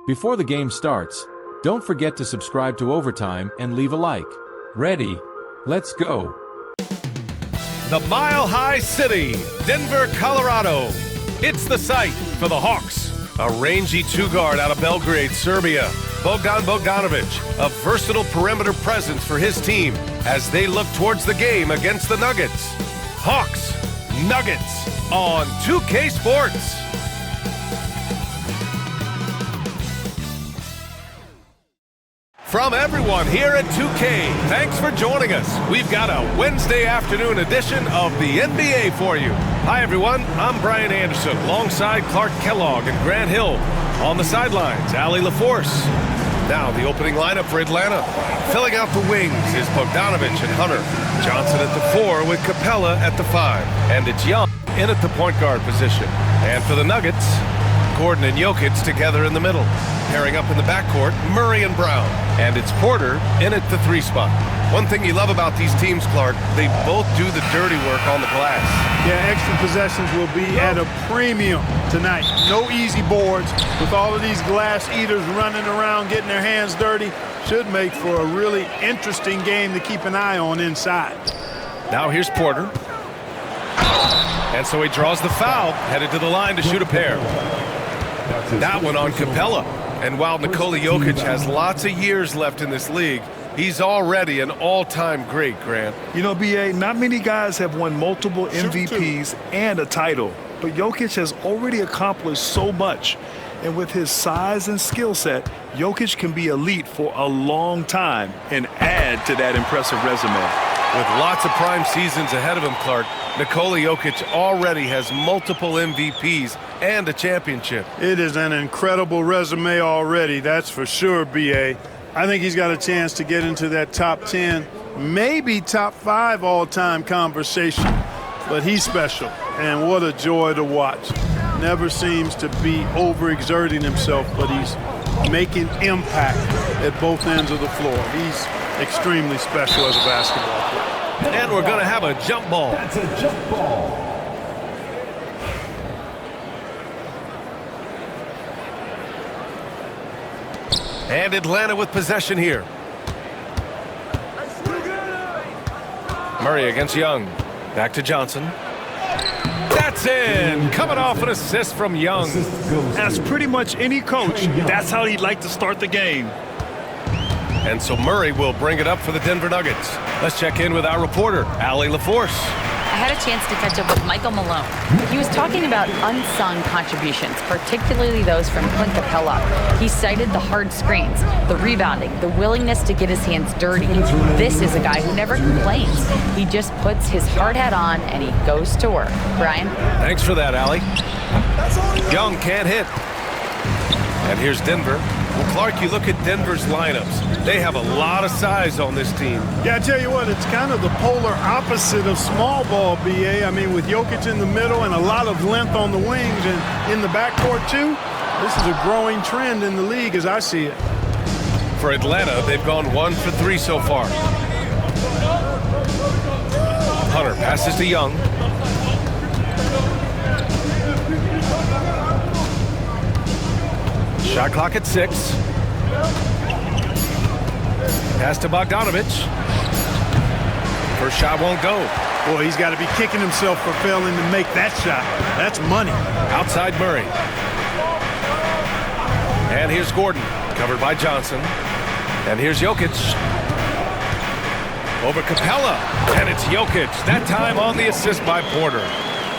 Before the game starts, don't forget to subscribe to Overtime and leave a like. Ready? Let's go. The Mile High City, Denver, Colorado. It's the site for the Hawks. A rangy two-guard out of Belgrade, Serbia. Bogdan Bogdanovic, a versatile perimeter presence for his team as they look towards the game against the Nuggets. Hawks, Nuggets on 2K Sports. From everyone here at 2K, thanks for joining us. We've got a Wednesday afternoon edition of the NBA for you. Hi everyone, I'm Brian Anderson, alongside Clark Kellogg and Grant Hill. On the sidelines, Allie LaForce. Now the opening lineup for Atlanta. Filling out the wings is Bogdanovic and Hunter. Johnson at the 4 with Capella at the 5. And it's Young in at the point guard position. And for the Nuggets, Gordon and Jokic together in the middle. Pairing up in the backcourt, Murray and Brown. And it's Porter in at the 3 spot. One thing you love about these teams, Clark, they both do the dirty work on the glass. Yeah, extra possessions will be at a premium tonight. No easy boards. With all of these glass eaters running around, getting their hands dirty, should make for a really interesting game to keep an eye on inside. Now here's Porter. And so he draws the foul, headed to the line to shoot a pair. That one on Capella. And while Nikola Jokic has lots of years left in this league, he's already an all-time great, Grant. You know, B.A., not many guys have won multiple MVPs and a title, but Jokic has already accomplished so much. And with his size and skill set, Jokic can be elite for a long time and add to that impressive resume. With lots of prime seasons ahead of him, Clark, Nikola Jokic already has multiple MVPs and a championship. It is an incredible resume already, that's for sure, B.A. I think he's got a chance to get into that top 10, maybe top 5 all-time conversation. But he's special, and what a joy to watch. Never seems to be overexerting himself, but he's making impact at both ends of the floor. He's extremely special as a basketball player. And we're going to have a jump ball. That's a jump ball. And Atlanta with possession here. Murray against Young. Back to Johnson. That's in. Coming off an assist from Young. As pretty much any coach, that's how he'd like to start the game. And so Murray will bring it up for the Denver Nuggets. Let's check in with our reporter, Allie LaForce. I had a chance to catch up with Michael Malone. He was talking about unsung contributions, particularly those from Clint Capella. He cited the hard screens, the rebounding, the willingness to get his hands dirty. This is a guy who never complains. He just puts his hard hat on and he goes to work. Brian? Thanks for that, Allie. Young can't hit. And here's Denver. Well, Clark, you look at Denver's lineups. They have a lot of size on this team. Yeah, I tell you what, it's kind of the polar opposite of small ball, B.A. I mean, with Jokic in the middle and a lot of length on the wings and in the backcourt, too, this is a growing trend in the league as I see it. For Atlanta, they've gone 1 for 3 so far. Hunter passes to Young. Shot clock at 6. Pass to Bogdanovic. First shot won't go. Boy, he's got to be kicking himself for failing to make that shot. That's money. Outside Murray. And here's Gordon, covered by Johnson. And here's Jokic. Over Capella. And it's Jokic, that time on the assist by Porter.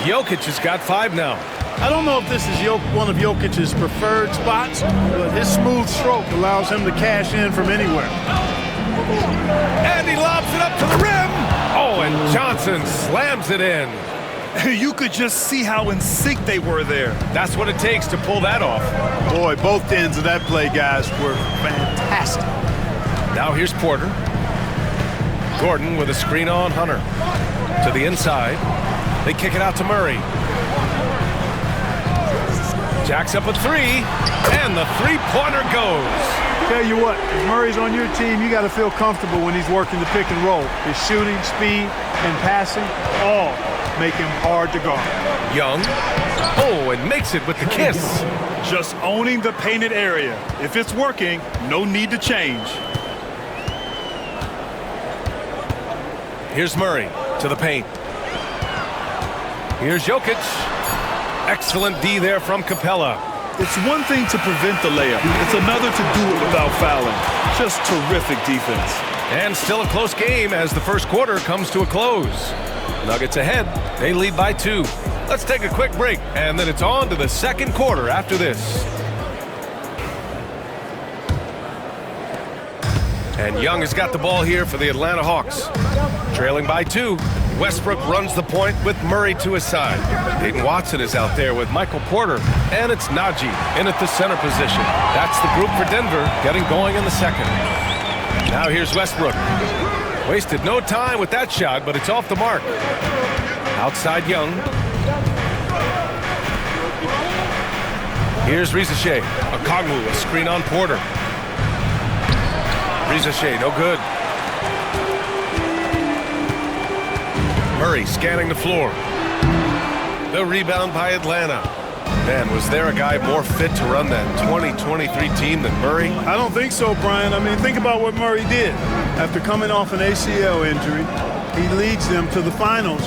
Jokic has got 5 now. I don't know if this is one of Jokic's preferred spots, but his smooth stroke allows him to cash in from anywhere. And he lobs it up to the rim. Oh, and Johnson slams it in. You could just see how in sync they were there. That's what it takes to pull that off. Boy, both ends of that play, guys, were fantastic. Now here's Porter. Gordon with a screen on Hunter. To the inside. They kick it out to Murray. Jacks up a 3, and the three-pointer goes. Tell you what, if Murray's on your team, you got to feel comfortable when he's working the pick and roll. His shooting, speed, and passing all make him hard to guard. Young. Oh, and makes it with the kiss. Just owning the painted area. If it's working, no need to change. Here's Murray to the paint. Here's Jokic. Excellent D there from Capella. It's one thing to prevent the layup. It's another to do it without fouling. Just terrific defense. And still a close game as the first quarter comes to a close. Nuggets ahead. They lead by 2. Let's take a quick break, and then it's on to the second quarter after this. And Young has got the ball here for the Atlanta Hawks. Trailing by 2. Westbrook runs the point with Murray to his side. Peyton Watson is out there with Michael Porter, and it's Najee in at the center position. That's the group for Denver getting going in the second. Now here's Westbrook. Wasted no time with that shot, but it's off the mark. Outside Young. Here's Rizachet. Okongwu, a screen on Porter. Rizachet, no good. Murray scanning the floor. The rebound by Atlanta. Man, was there a guy more fit to run that 2023 team than Murray? I don't think so, Brian. I mean, think about what Murray did. After coming off an ACL injury, he leads them to the finals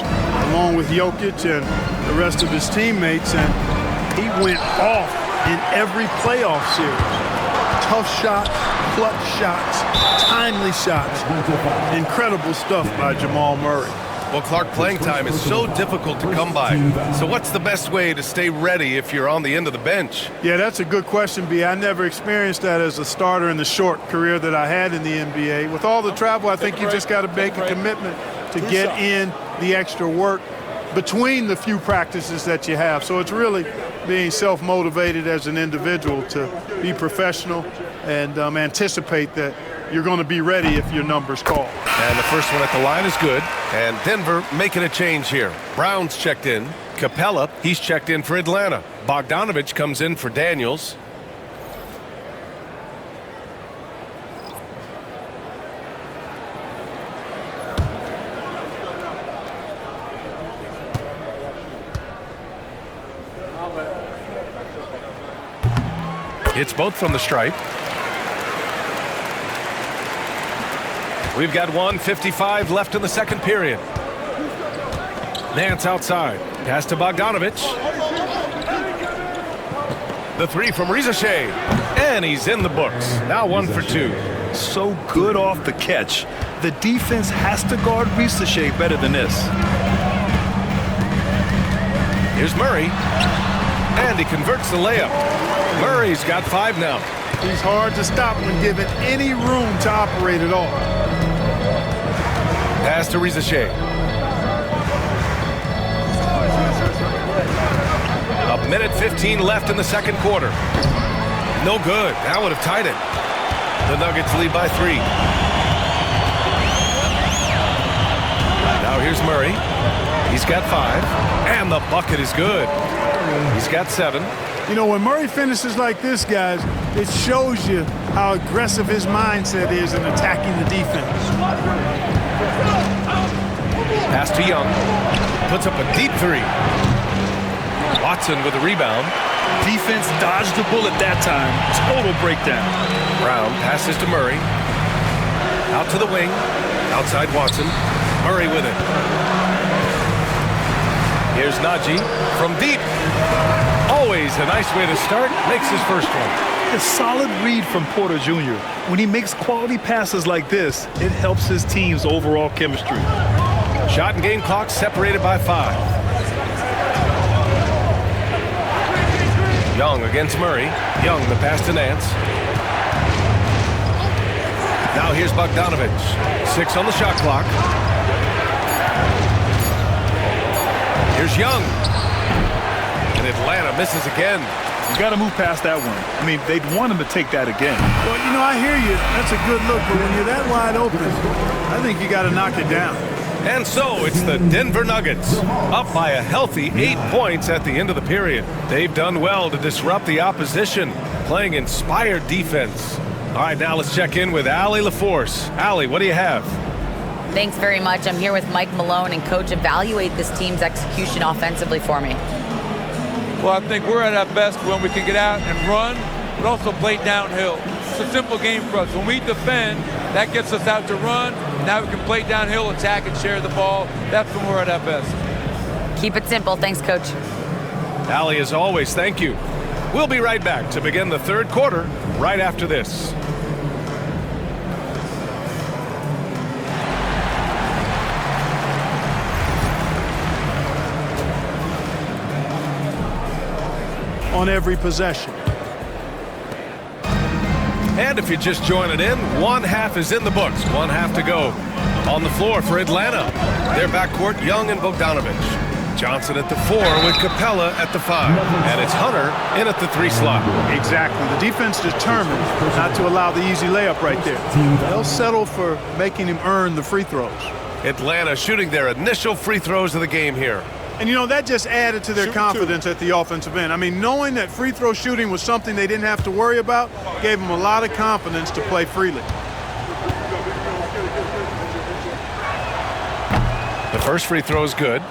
along with Jokic and the rest of his teammates, and he went off in every playoff series. Tough shots, clutch shots, timely shots. Incredible stuff by Jamal Murray. Well, Clark, playing time is so difficult to come by. So what's the best way to stay ready if you're on the end of the bench? Yeah, that's a good question, B. I never experienced that as a starter in the short career that I had in the NBA. With all the travel, I think you just got to make a commitment to get in the extra work between the few practices that you have. So it's really being self-motivated as an individual to be professional and anticipate that you're going to be ready if your number's called. And the first one at the line is good. And Denver making a change here. Brown's checked in. Capella, he's checked in for Atlanta. Bogdanovich comes in for Daniels. It's both from the stripe. We've got 1:55 left in the second period. Nance outside. Pass to Bogdanovich. The three from Rizachet. And he's in the books. Now 1 for 2. So good off the catch. The defense has to guard Rizachet better than this. Here's Murray. And he converts the layup. Murray's got 5 now. He's hard to stop when given any room to operate at all. Pass to Rizachet. A minute 15 left in the second quarter. No good. That would have tied it. The Nuggets lead by 3. Now here's Murray. He's got 5. And the bucket is good. He's got 7. You know, when Murray finishes like this, guys, it shows you how aggressive his mindset is in attacking the defense. Pass to Young. Puts up a deep 3. Watson with a rebound. Defense dodged the bullet that time. Total breakdown. Brown passes to Murray. Out to the wing. Outside Watson. Murray with it. Here's Najee from deep. Always a nice way to start. Makes his first one. A solid read from Porter Jr. When he makes quality passes like this, it helps his team's overall chemistry. Shot and game clock separated by 5. Young against Murray. Young the pass to Nance. Now here's Bogdanovich. 6 on the shot clock. Here's Young. And Atlanta misses again. You got to move past that one. I mean, they'd want him to take that again. Well, you know, I hear you. That's a good look, but when you're that wide open, I think you got to knock it down. And so it's the Denver Nuggets, up by a healthy 8 points at the end of the period. They've done well to disrupt the opposition, playing inspired defense. All right, now let's check in with Allie LaForce. Allie, what do you have? Thanks very much. I'm here with Mike Malone, and Coach, evaluate this team's execution offensively for me. Well, I think we're at our best when we can get out and run, but also play downhill. It's a simple game for us. When we defend, that gets us out to run. Now we can play downhill, attack, and share the ball. That's when we're at our best. Keep it simple. Thanks, Coach. Allie, as always, thank you. We'll be right back to begin the third quarter right after this. On every possession. And if you're just joining in, one half is in the books, one half to go. On the floor for Atlanta, their backcourt, Young and Bogdanovich. Johnson at the 4 with Capella at the 5. And it's Hunter in at the 3 slot. Exactly. The defense determined not to allow the easy layup right there. They'll settle for making him earn the free throws. Atlanta shooting their initial free throws of the game here. And, you know, that just added to their confidence at the offensive end. I mean, knowing that free throw shooting was something they didn't have to worry about gave them a lot of confidence to play freely. The first free throw is good.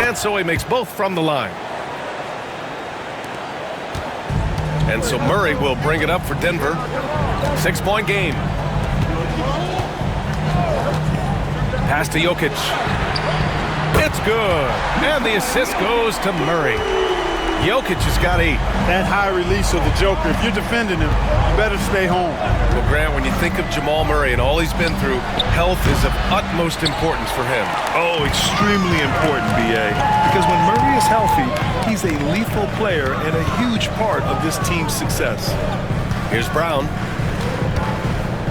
And so he makes both from the line. And so Murray will bring it up for Denver. 6-point game. Pass to Jokic. It's good. And the assist goes to Murray. Jokic has got 8. That high release of the Joker, if you're defending him, you better stay home. Well, Grant, when you think of Jamal Murray and all he's been through, health is of utmost importance for him. Oh, extremely important, B.A. Because when Murray is healthy, he's a lethal player and a huge part of this team's success. Here's Brown.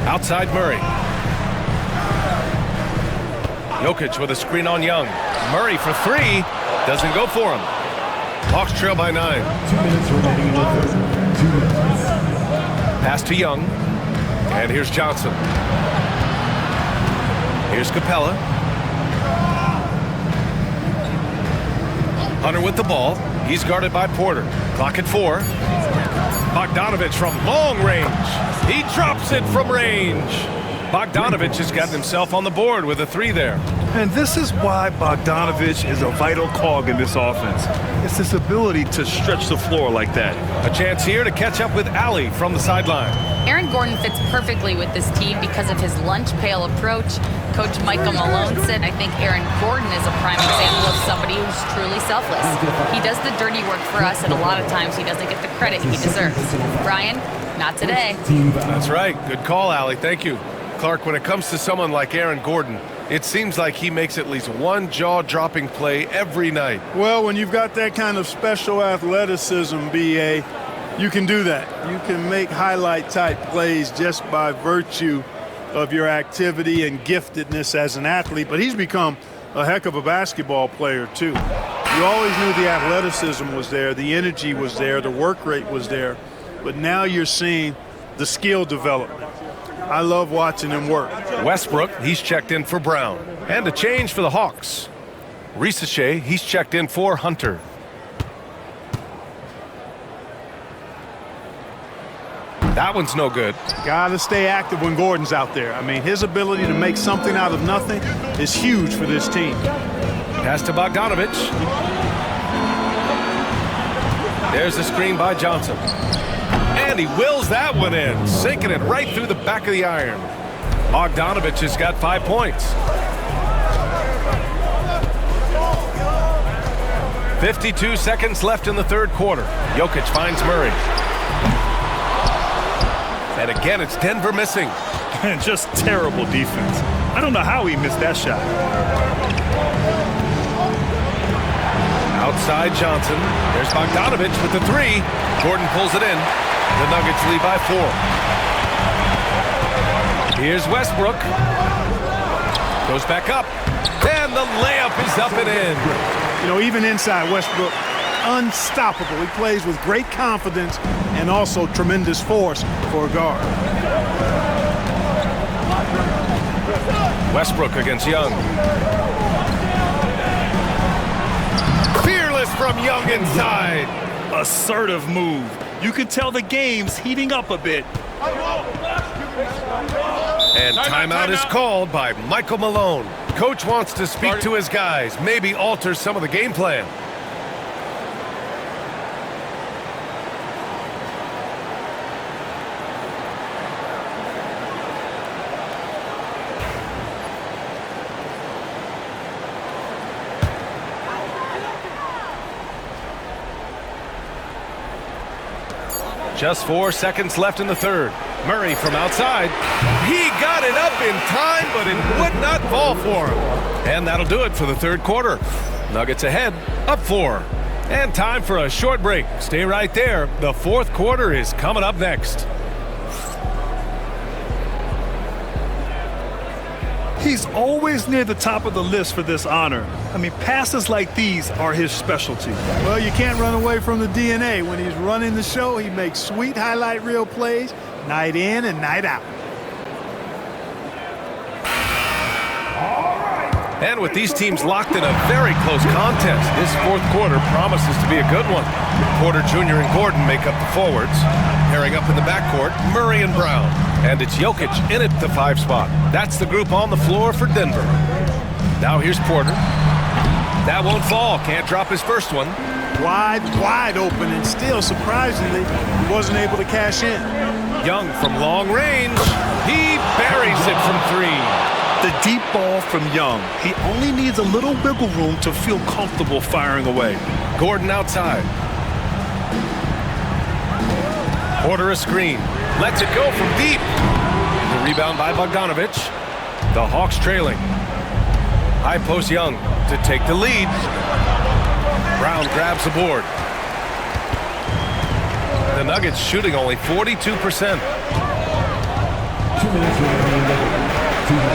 Outside Murray. Jokic with a screen on Young. Murray for 3. Doesn't go for him. Hawks trail by 9. 2 minutes remaining in the third. 2 minutes. Pass to Young. And here's Johnson. Here's Capella. Hunter with the ball. He's guarded by Porter. Clock at 4. Bogdanovich from long range. He drops it from range. Bogdanovich has gotten himself on the board with a 3 there. And this is why Bogdanovich is a vital cog in this offense. It's his ability to stretch the floor like that. A chance here to catch up with Allie from the sideline. Aaron Gordon fits perfectly with this team because of his lunch pail approach. Coach Michael Malone said, I think Aaron Gordon is a prime example of somebody who's truly selfless. He does the dirty work for us, and a lot of times he doesn't get the credit he deserves. Brian, not today. That's right. Good call, Allie. Thank you. Clark, when it comes to someone like Aaron Gordon, it seems like he makes at least one jaw-dropping play every night. Well, when you've got that kind of special athleticism, B.A., you can do that. You can make highlight-type plays just by virtue of your activity and giftedness as an athlete. But he's become a heck of a basketball player, too. You always knew the athleticism was there, the energy was there, the work rate was there. But now you're seeing the skill development. I love watching him work. Westbrook, he's checked in for Brown. And a change for the Hawks. Ricochet, he's checked in for Hunter. That one's no good. Got to stay active when Gordon's out there. I mean, his ability to make something out of nothing is huge for this team. Pass to Bogdanovich. There's the screen by Johnson. And he wills that one in, sinking it right through the back of the iron. Bogdanovich has got 5 points. 52 seconds left in the third quarter. Jokic finds Murray. And again, it's Denver missing. Just terrible defense. I don't know how he missed that shot. Outside Johnson. There's Bogdanovich with the 3. Gordon pulls it in. The Nuggets lead by 4. Here's Westbrook. Goes back up. And the layup is up and in. You know, even inside, Westbrook, unstoppable. He plays with great confidence and also tremendous force for a guard. Westbrook against Young. from Young inside. Assertive move. You can tell the game's heating up a bit. And timeout is called by Michael Malone. Coach wants to speak to his guys, maybe alter some of the game plan. Just 4 seconds left in the third. Murray from outside. He got it up in time, but it would not fall for him. And that'll do it for the third quarter. Nuggets ahead, up 4. And time for a short break. Stay right there. The fourth quarter is coming up next. He's always near the top of the list for this honor. I mean, passes like these are his specialty. Well, you can't run away from the DNA. When he's running the show, he makes sweet highlight reel plays, night in and night out. And with these teams locked in a very close contest, this fourth quarter promises to be a good one. Porter Jr. and Gordon make up the forwards. Pairing up in the backcourt, Murray and Brown. And it's Jokic in at the 5 spot. That's the group on the floor for Denver. Now here's Porter. That won't fall. Can't drop his first one. Wide open, and still, surprisingly, he wasn't able to cash in. Young from long range. He buries it from 3. The deep ball from Young. He only needs a little wiggle room to feel comfortable firing away. Gordon outside. Porter a screen. Lets it go from deep. The rebound by Bogdanovich. The Hawks trailing. High post Young to take the lead. Brown grabs the board. The Nuggets shooting only 42%. 2 minutes remaining.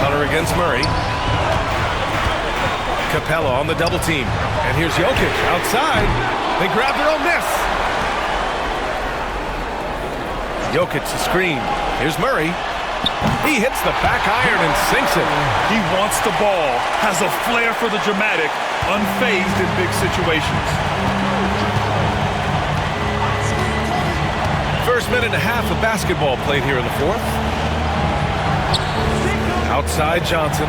Hunter against Murray. Capella on the double team. And here's Jokic outside. They grab their own miss. Jokic the screen. Here's Murray. He hits the back iron and sinks it. He wants the ball, has a flair for the dramatic, unfazed in big situations. First minute and a half of basketball played here in the fourth. Outside Johnson.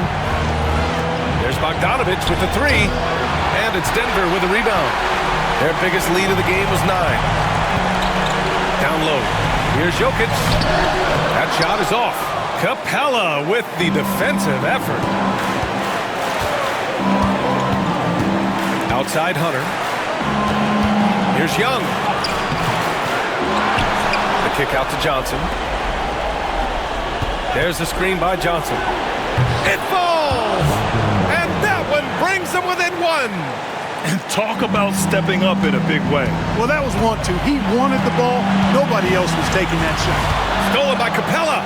There's Bogdanovich with the 3. And it's Denver with a rebound. Their biggest lead of the game was 9. Down low. Here's Jokic. That shot is off. Capella with the defensive effort. Outside Hunter. Here's Young. The kick out to Johnson. There's the screen by Johnson. It falls! And that one brings them within 1. And talk about stepping up in a big way. Well, that was want to. He wanted the ball. Nobody else was taking that shot. Stolen by Capella.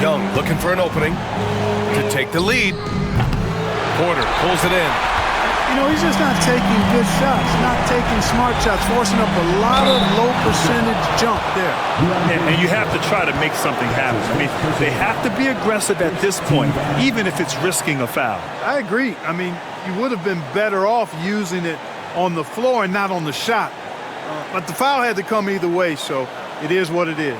Young looking for an opening to take the lead. Porter pulls it in. You know, he's just not taking good shots, not taking smart shots, forcing up a lot of low percentage jump there. And you have to try to make something happen. I mean, they have to be aggressive at this point, even if it's risking a foul. I agree. I mean, you would have been better off using it on the floor and not on the shot. But the foul had to come either way, so it is what it is.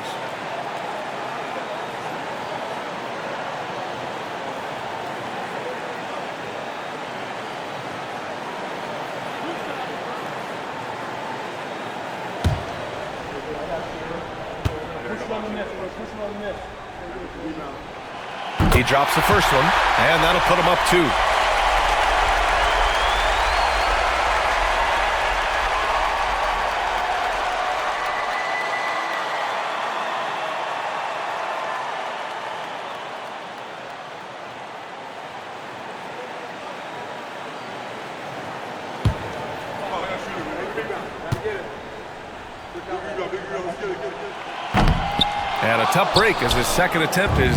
He drops the first one, and that'll put him up 2. And a tough break as his second attempt is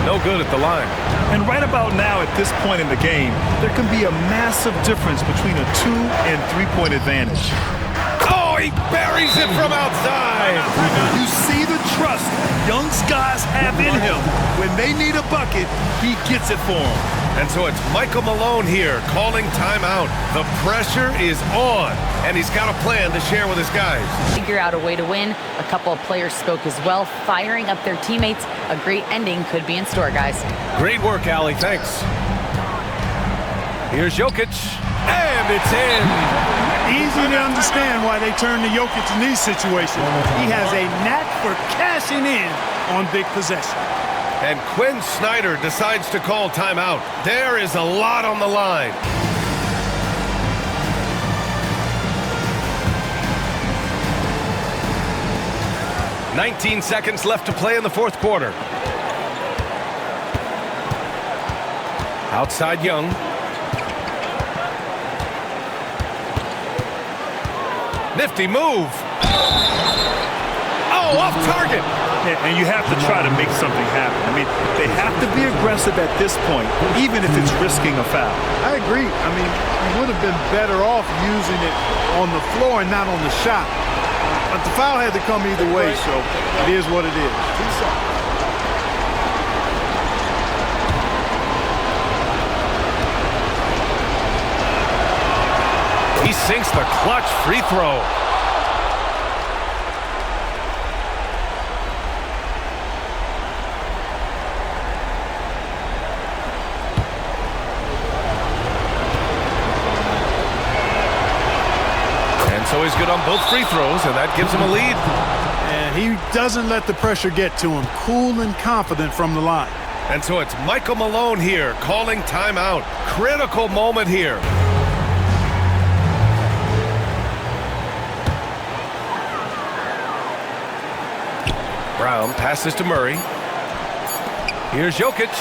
no good at the line. And right about now, at this point in the game, there can be a massive difference between a 2- and 3-point advantage. Oh, he buries it from outside. You see the trust Young's guys have in him. When they need a bucket, he gets it for them. And so it's Michael Malone here calling timeout. The pressure is on, and he's got a plan to share with his guys. Figure out a way to win. A couple of players spoke as well, firing up their teammates. A great ending could be in store, guys. Great work, Allie. Thanks. Here's Jokic, and it's in. Easy to understand why they turn to Jokic in these situations. He has a knack for cashing in on big possessions. And Quinn Snyder decides to call timeout. There is a lot on the line. "19 seconds left to play in the fourth quarter. Outside Young. Nifty move. Oh, off target. And you have to try to make something happen. I mean, they have to be aggressive at this point, even if it's risking a foul. I agree. I mean, he would have been better off using it on the floor and not on the shot. But the foul had to come either way, so it is what it is. He sinks the clutch free throw. So he's good on both free throws, and that gives him a lead. And he doesn't let the pressure get to him. Cool and confident from the line. And so it's Michael Malone here calling timeout. Critical moment here. Brown passes to Murray. Here's Jokic.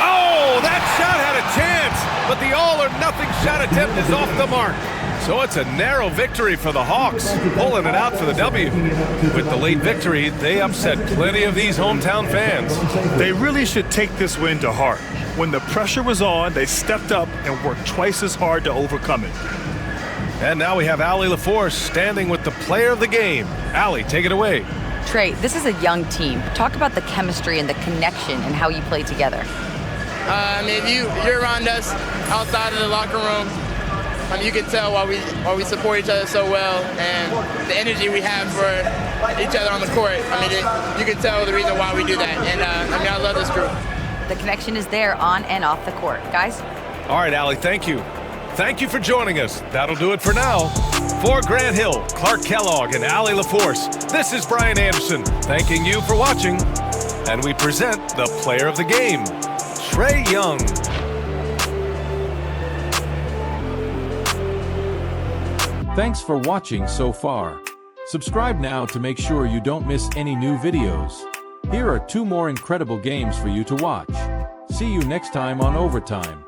Oh, that shot had a chance, but the all-or-nothing shot attempt is off the mark. So it's a narrow victory for the Hawks, pulling it out for the W. With the late victory, they upset plenty of these hometown fans. They really should take this win to heart. When the pressure was on, they stepped up and worked twice as hard to overcome it. And now we have Allie LaForce standing with the player of the game. Allie, take it away. Trey, this is a young team. Talk about the chemistry and the connection and how you play together. If you're around us outside of the locker room, you can tell why we support each other so well, and the energy we have for each other on the court. You can tell the reason why we do that. And I love this group. The connection is there on and off the court, guys. All right, Allie, thank you. Thank you for joining us. That'll do it for now. For Grant Hill, Clark Kellogg, and Allie LaForce, this is Brian Anderson thanking you for watching. And we present the player of the game, Trae Young. Thanks for watching so far. Subscribe now to make sure you don't miss any new videos. Here are 2 more incredible games for you to watch. See you next time on Overtime.